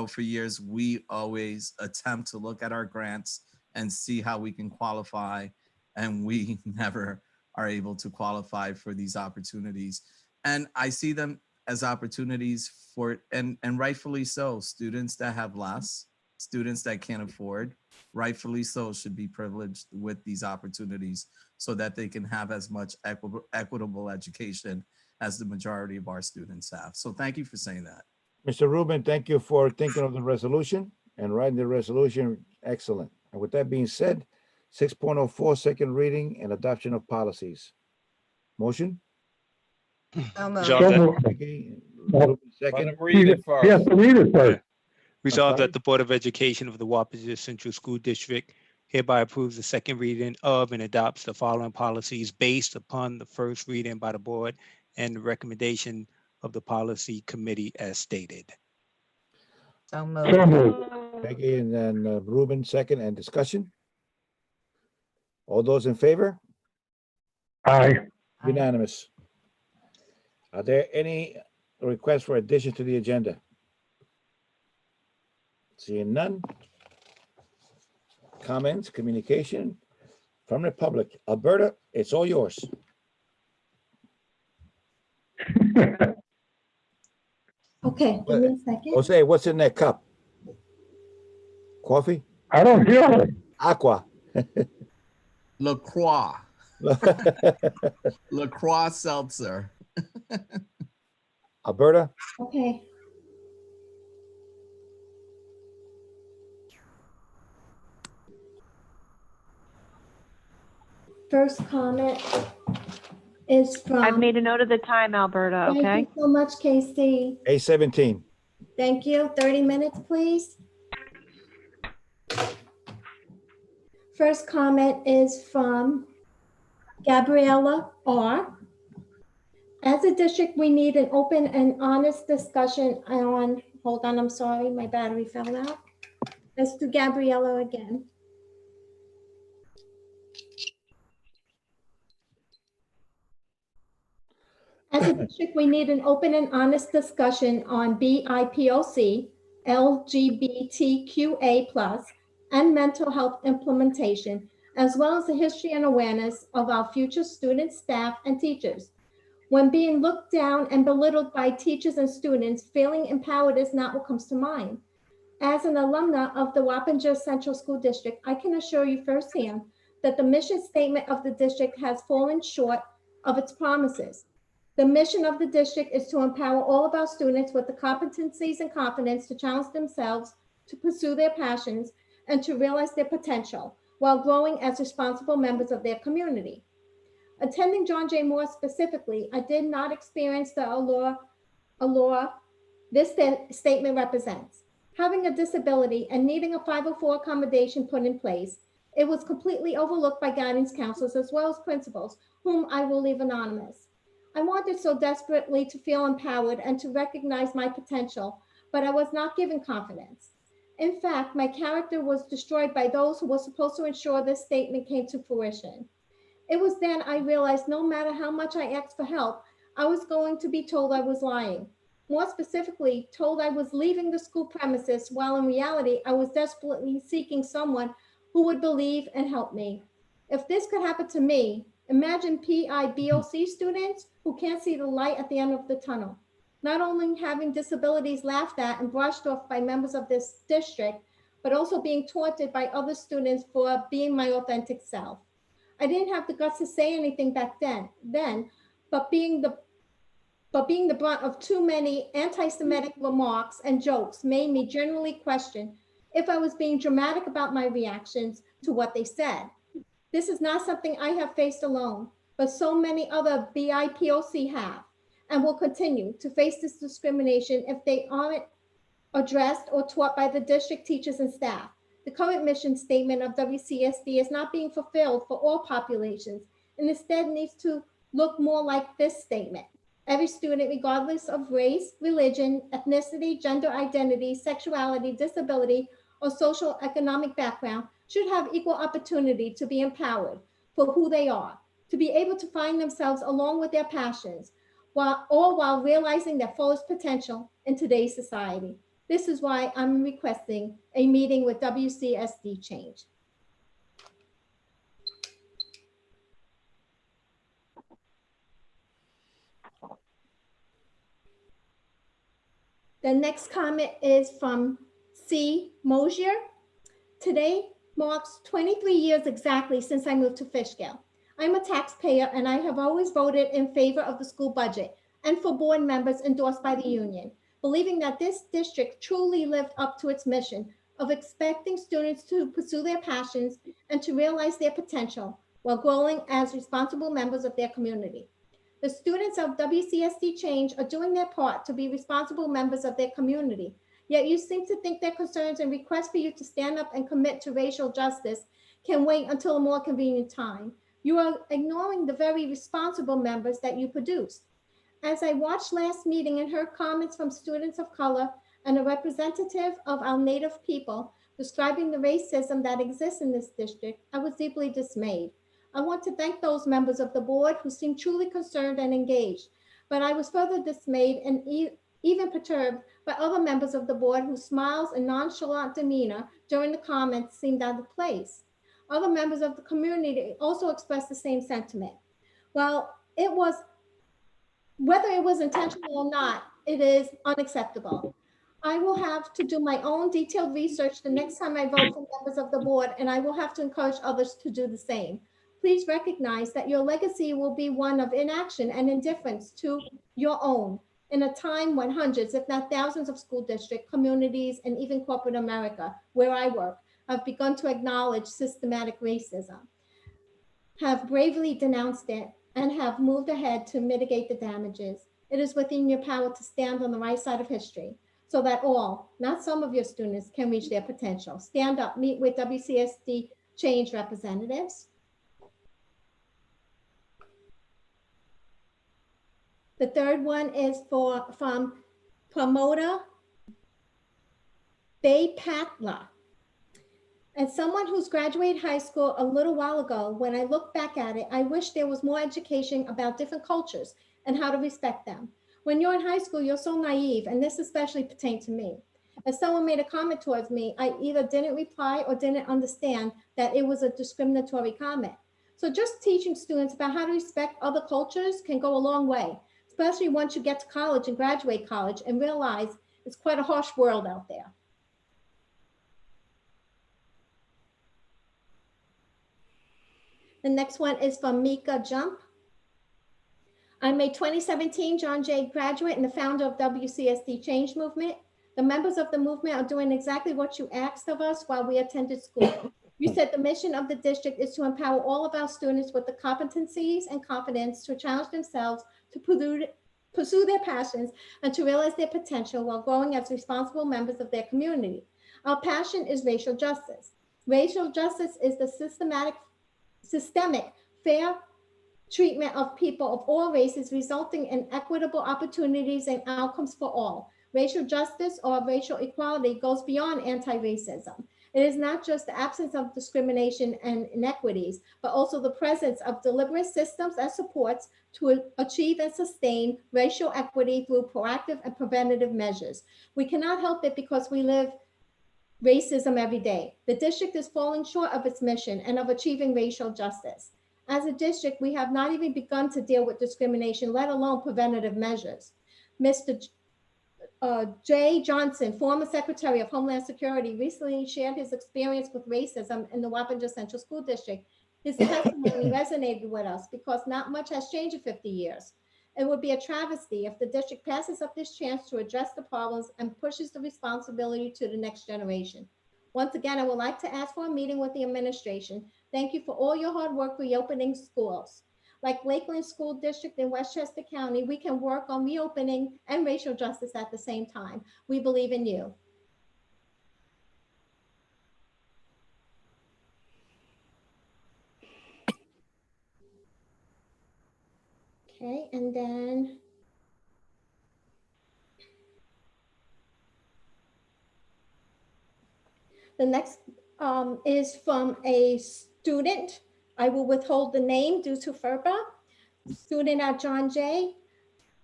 for years, we always attempt to look at our grants and see how we can qualify. And we never are able to qualify for these opportunities. And I see them as opportunities for, and rightfully so, students that have less, students that can't afford, rightfully so, should be privileged with these opportunities so that they can have as much equitable education as the majority of our students have. So thank you for saying that. Mr. Rubin, thank you for thinking of the resolution and writing the resolution. Excellent. And with that being said, 6.04, second reading and adoption of policies. Motion? So moved. So Resolved that, moved. Okay. Let Rubin, him second. read it first. Yes, read it first. resolved sorry? that the Board of Education of the Wappinger Central School District hereby approves the second reading of and adopts the following policies based upon the first reading by the board and the recommendation of the policy committee as stated. So So moved. moved. Peggy and then Rubin, second, and discussion. All those in favor? Aye. Aye. Unanimous. Are there any requests for addition to the agenda? Seeing none. Comments, communication from the public. Alberta, it's all yours. Okay, give me a second. Jose, what's in that cup? Coffee? I don't hear it. Aqua. LaCroix, LaCroix Seltzer. Alberta? Okay. First comment is from. I've made a note of the time, Alberta, okay? Thank you so much, Casey. A17. Thank you. 30 minutes, please. First comment is from Gabriella R. As a district, we need an open and honest discussion on, hold on, I'm sorry, my battery fell out. Let's do Gabriella again. As a district, we need an open and honest discussion on BIPOC, LGBTQA+, and mental health implementation, as well as the history and awareness of our future students, staff, and teachers. When being looked down and belittled by teachers and students, feeling empowered is not what comes to mind. As an alumna of the Wappinger Central School District, I can assure you firsthand that the mission statement of the district has fallen short of its promises. The mission of the district is to empower all of our students with the competencies and confidence to challenge themselves, to pursue their passions, and to realize their potential while growing as responsible members of their community. Attending John J. Moore specifically, I did not experience the allure this statement represents. Having a disability and needing a 504 accommodation put in place, it was completely overlooked by guidance counselors as well as principals, whom I will leave anonymous. I wanted so desperately to feel empowered and to recognize my potential, but I was not given confidence. In fact, my character was destroyed by those who were supposed to ensure this statement came to fruition. It was then I realized no matter how much I asked for help, I was going to be told I was lying. More specifically, told I was leaving the school premises, while in reality, I was desperately seeking someone who would believe and help me. If this could happen to me, imagine PIBOC students who can't see the light at the end of the tunnel. Not only having disabilities laughed at and brushed off by members of this district, but also being taunted by other students for being my authentic self. I didn't have the guts to say anything back then, but being the brunt of too many anti-Semitic remarks and jokes made me generally question if I was being dramatic about my reactions to what they said. This is not something I have faced alone, but so many other BIPOC have and will continue to face this discrimination if they aren't addressed or taught by the district teachers and staff. The current mission statement of WCSD is not being fulfilled for all populations and instead needs to look more like this statement. Every student, regardless of race, religion, ethnicity, gender identity, sexuality, disability, or social economic background, should have equal opportunity to be empowered for who they are, to be able to find themselves along with their passions, while realizing their fullest potential in today's society. This is why I'm requesting a meeting with WCSD Change. The next comment is from C. Mosier. Today marks 23 years exactly since I moved to Fishkill. I'm a taxpayer and I have always voted in favor of the school budget and for board members endorsed by the union, believing that this district truly lived up to its mission of expecting students to pursue their passions and to realize their potential while growing as responsible members of their community. The students of WCSD Change are doing their part to be responsible members of their community, yet you seem to think their concerns and requests for you to stand up and commit to racial justice can wait until a more convenient time. You are ignoring the very responsible members that you produced. As I watched last meeting and heard comments from students of color and a representative of our Native people describing the racism that exists in this district, I was deeply dismayed. I want to thank those members of the board who seemed truly concerned and engaged, but I was further dismayed and even perturbed by other members of the board whose smiles and nonchalant demeanor during the comments seemed out of place. Other members of the community also expressed the same sentiment. Whether it was intentional or not, it is unacceptable. I will have to do my own detailed research the next time I vote for members of the board, and I will have to encourage others to do the same. Please recognize that your legacy will be one of inaction and indifference to your own in a time when hundreds, if not thousands of school districts, communities, and even corporate America, where I work, have begun to acknowledge systematic racism, have bravely denounced it, and have moved ahead to mitigate the damages. It is within your power to stand on the right side of history so that all, not some of your students, can reach their potential. Stand up, meet with WCSD Change representatives. The third one is from Promoter Baypatla. As someone who's graduated high school a little while ago, when I look back at it, I wish there was more education about different cultures and how to respect them. When you're in high school, you're so naive, and this especially pertained to me. If someone made a comment towards me, I either didn't reply or didn't understand that it was a discriminatory comment. So just teaching students about how to respect other cultures can go a long way, especially once you get to college and graduate college and realize it's quite a harsh world out there. The next one is from Mika Jump. I'm a 2017 John Jay graduate and the founder of WCSD Change Movement. The members of the movement are doing exactly what you asked of us while we attended school. You said the mission of the district is to empower all of our students with the competencies and confidence to challenge themselves, to pursue their passions, and to realize their potential while growing as responsible members of their community. Our passion is racial justice. Racial justice is the systemic, fair treatment of people of all races, resulting in equitable opportunities and outcomes for all. Racial justice or racial equality goes beyond anti-racism. It is not just the absence of discrimination and inequities, but also the presence of deliberate systems and supports to achieve and sustain racial equity through proactive and preventative measures. We cannot help it because we live racism every day. The district is falling short of its mission and of achieving racial justice. As a district, we have not even begun to deal with discrimination, let alone preventative measures. Mr. Jay Johnson, former Secretary of Homeland Security, recently shared his experience with racism in the Wappinger Central School District. His testimony resonated with us because not much has changed in 50 years. It would be a travesty if the district passes up this chance to address the problems and pushes the responsibility to the next generation. Once again, I would like to ask for a meeting with the administration. Thank you for all your hard work reopening schools. Like Lakeland School District in Westchester County, we can work on reopening and racial justice at the same time. We believe in you. Okay, and then the next is from a student. I will withhold the name due to FERPA. Student at John Jay.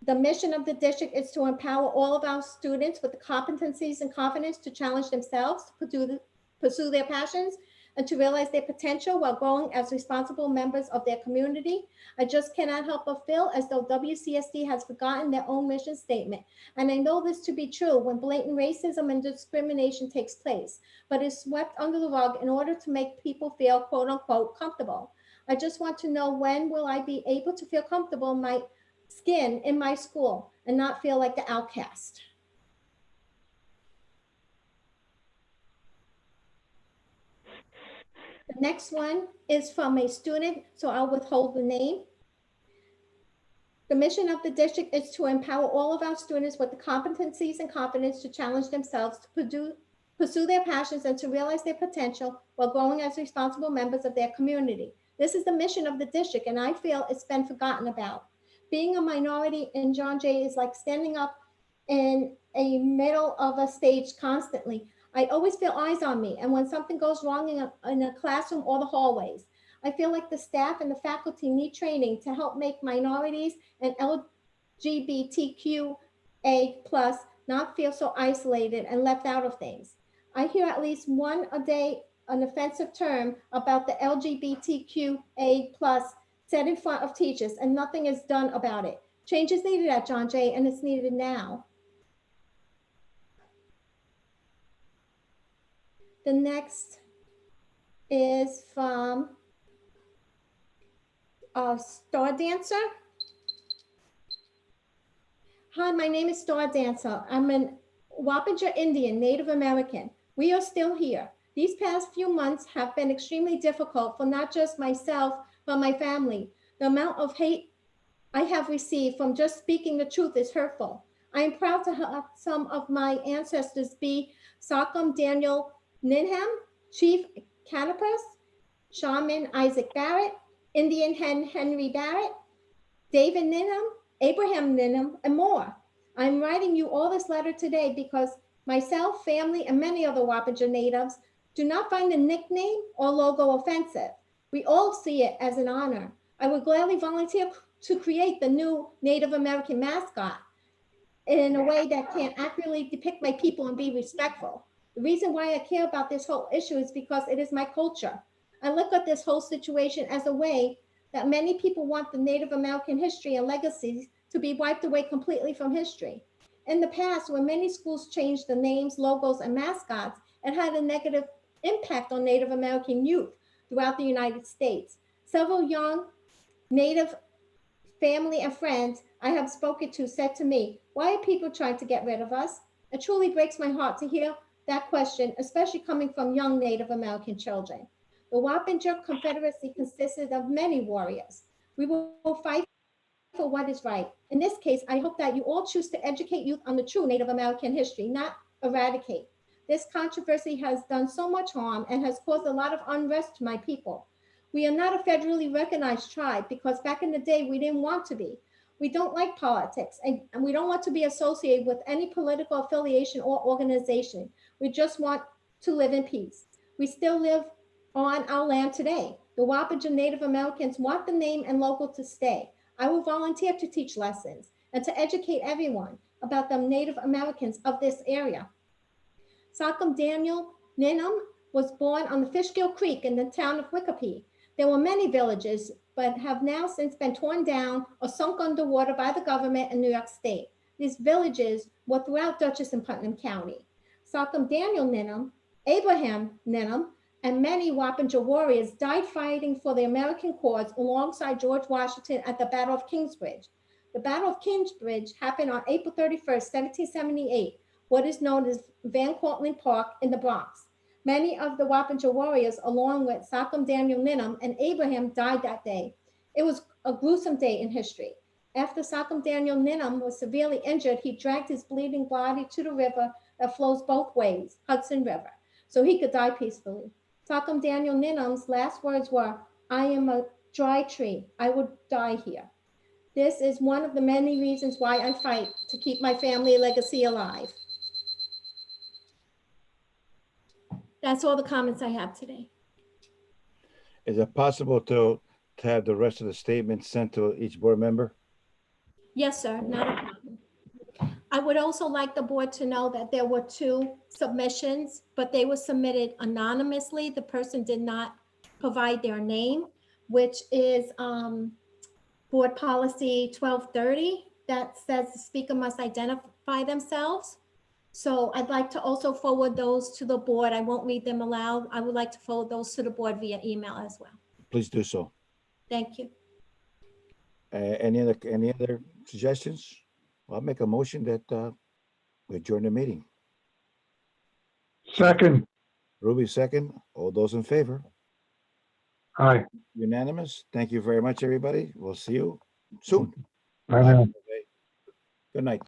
The mission of the district is to empower all of our students with the competencies and confidence to challenge themselves, to pursue their passions, and to realize their potential while growing as responsible members of their community. I just cannot help but feel as though WCSD has forgotten their own mission statement. And I know this to be true when blatant racism and discrimination takes place, but is swept under the rug in order to make people feel quote unquote comfortable. I just want to know, when will I be able to feel comfortable in my skin in my school and not feel like the outcast? The next one is from a student, so I'll withhold the name. The mission of the district is to empower all of our students with the competencies and confidence to challenge themselves, to pursue their passions, and to realize their potential while growing as responsible members of their community. This is the mission of the district, and I feel it's been forgotten about. Being a minority in John Jay is like standing up in a middle of a stage constantly. I always feel eyes on me, and when something goes wrong in a classroom or the hallways, I feel like the staff and the faculty need training to help make minorities and LGBTQA+ not feel so isolated and left out of things. I hear at least one a day an offensive term about the LGBTQA+ said in front of teachers, and nothing is done about it. Change is needed at John Jay, and it's needed now. The next is from Star Dancer. Hi, my name is Star Dancer. I'm an Wappinger Indian, Native American. We are still here. These past few months have been extremely difficult for not just myself, but my family. The amount of hate I have received from just speaking the truth is hurtful. I am proud to have some of my ancestors be Sachem Daniel Ninham, Chief Canopus, Shaman Isaac Barrett, Indian Hen Henry Barrett, David Ninham, Abraham Ninham, and more. I'm writing you all this letter today because myself, family, and many other Wappinger natives do not find the nickname or logo offensive. We all see it as an honor. I would gladly volunteer to create the new Native American mascot in a way that can accurately depict my people and be respectful. The reason why I care about this whole issue is because it is my culture. I look at this whole situation as a way that many people want the Native American history and legacies to be wiped away completely from history. In the past, when many schools changed the names, logos, and mascots, it had a negative impact on Native American youth throughout the United States. Several young Native family, and friends I have spoken to said to me, why are people trying to get rid of us? It truly breaks my heart to hear that question, especially coming from young Native American children. The Wappinger Confederacy consisted of many warriors. We will fight for what is right. In this case, I hope that you all choose to educate youth on the true Native American history, not eradicate. This controversy has done so much harm and has caused a lot of unrest to my people. We are not a federally recognized tribe because back in the day we didn't want to be. We don't like politics and we don't want to be associated with any political affiliation or organization. We just want to live in peace. We still live on our land today. The Wappinger Native Americans want the name and logo to stay. I will volunteer to teach lessons and to educate everyone about the Native Americans of this area. Sachem Daniel Ninum was born on the Fishkill Creek in the town of Wickapee. There were many villages, but have now since been torn down or sunk underwater by the government in New York State. These villages were throughout Dutchess and Putnam County. Sachem Daniel Ninum, Abraham Ninum, and many Wappinger warriors died fighting for the American cause alongside George Washington at the Battle of Kingsbridge. The Battle of Kingsbridge happened on April 31st, 1778, what is known as Van Cortlandt Park in the Bronx. Many of the Wappinger warriors, along with Sachem Daniel Ninum and Abraham, died that day. It was a gruesome day in history. After Sachem Daniel Ninum was severely injured, he dragged his bleeding body to the river that flows both ways, Hudson River, so he could die peacefully. Sachem Daniel Ninum's last words were, I am a dry tree. I would die here. This is one of the many reasons why I fight to keep my family legacy alive. That's all the comments I have today. Is it possible to have the rest of the statement sent to each board member? Yes, sir, not a problem. I would also like the board to know that there were 2 submissions, but they were submitted anonymously. The person did not provide their name, which is board policy 1230 that says the speaker must identify themselves. So I'd like to also forward those to the board. I won't read them aloud. I would like to forward those to the board via email as well. Please do so. Thank you. Any other suggestions? I'll make a motion that we adjourn the meeting. Second, Ruby, second. All those in favor? aye. Unanimous. Thank you very much, everybody. We'll see you soon. I know. Good night.